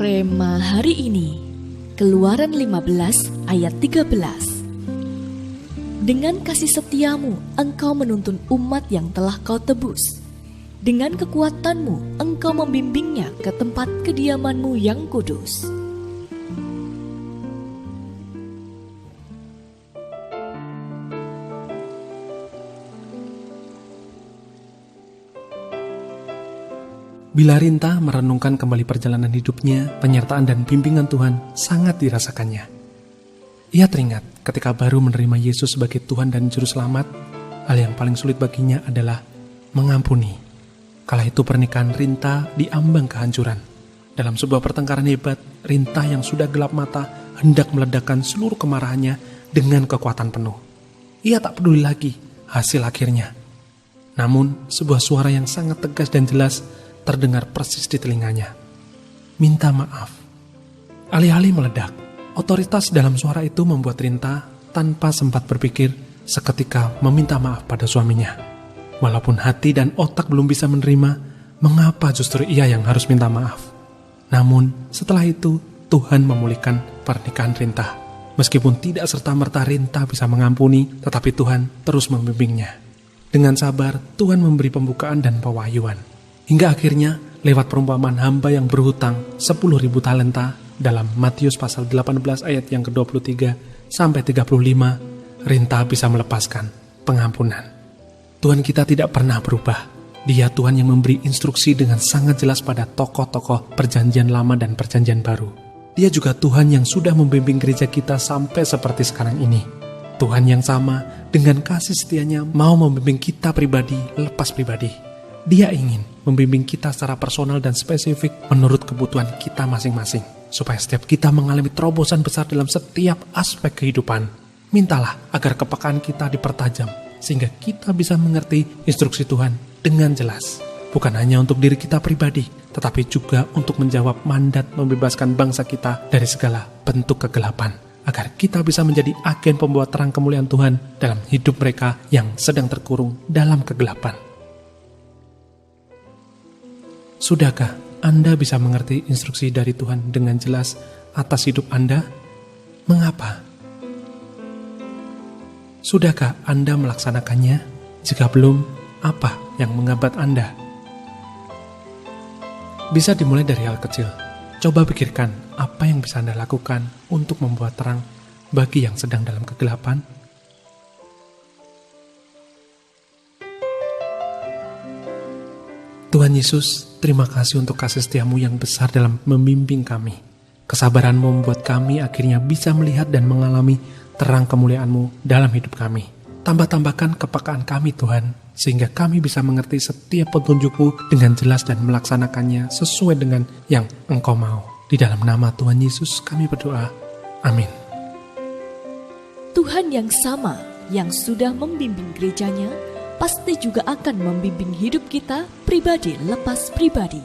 Rema hari ini, Keluaran 15 ayat 13. Dengan kasih setiamu engkau menuntun umat yang telah kau tebus. Dengan kekuatanmu engkau membimbingnya ke tempat kediamanmu yang kudus. Bila Rinta merenungkan kembali perjalanan hidupnya, penyertaan dan bimbingan Tuhan sangat dirasakannya. Ia teringat ketika baru menerima Yesus sebagai Tuhan dan Juru Selamat, hal yang paling sulit baginya adalah mengampuni. Kala itu pernikahan Rinta diambang kehancuran. Dalam sebuah pertengkaran hebat, Rinta yang sudah gelap mata hendak meledakkan seluruh kemarahannya dengan kekuatan penuh. Ia tak peduli lagi hasil akhirnya. Namun, sebuah suara yang sangat tegas dan jelas terdengar persis di telinganya. Minta maaf. Alih-alih meledak, otoritas dalam suara itu membuat Rinta tanpa sempat berpikir seketika meminta maaf pada suaminya. Walaupun hati dan otak belum bisa menerima, mengapa justru ia yang harus minta maaf? Namun setelah itu Tuhan memulihkan pernikahan Rinta. Meskipun tidak serta-merta Rinta bisa mengampuni, tetapi Tuhan terus membimbingnya. Dengan sabar Tuhan memberi pembukaan dan pewahyuan. Hingga akhirnya lewat perumpamaan hamba yang berhutang 10.000 talenta dalam Matius pasal 18 ayat yang ke-23 sampai 35, Rinta bisa melepaskan pengampunan. Tuhan kita tidak pernah berubah. Dia Tuhan yang memberi instruksi dengan sangat jelas pada tokoh-tokoh perjanjian lama dan perjanjian baru. Dia juga Tuhan yang sudah membimbing gereja kita sampai seperti sekarang ini. Tuhan yang sama dengan kasih setianya mau membimbing kita pribadi lepas pribadi. Dia ingin membimbing kita secara personal dan spesifik menurut kebutuhan kita masing-masing. Supaya setiap kita mengalami terobosan besar dalam setiap aspek kehidupan. Mintalah agar kepekaan kita dipertajam, sehingga kita bisa mengerti instruksi Tuhan dengan jelas. Bukan hanya untuk diri kita pribadi, tetapi juga untuk menjawab mandat membebaskan bangsa kita dari segala bentuk kegelapan. Agar kita bisa menjadi agen pembawa terang kemuliaan Tuhan dalam hidup mereka yang sedang terkurung dalam kegelapan. Sudahkah Anda bisa mengerti instruksi dari Tuhan dengan jelas atas hidup Anda? Mengapa? Sudahkah Anda melaksanakannya? Jika belum, apa yang menghambat Anda? Bisa dimulai dari hal kecil. Coba pikirkan apa yang bisa Anda lakukan untuk membuat terang bagi yang sedang dalam kegelapan. Tuhan Yesus, terima kasih untuk kasih setiamu yang besar dalam membimbing kami. Kesabaranmu membuat kami akhirnya bisa melihat dan mengalami terang kemuliaanmu dalam hidup kami. Tambah-tambahkan kepekaan kami Tuhan, sehingga kami bisa mengerti setiap petunjukmu dengan jelas dan melaksanakannya sesuai dengan yang Engkau mau. Di dalam nama Tuhan Yesus kami berdoa. Amin. Tuhan yang sama yang sudah membimbing gerejanya, pasti juga akan membimbing hidup kita pribadi lepas pribadi.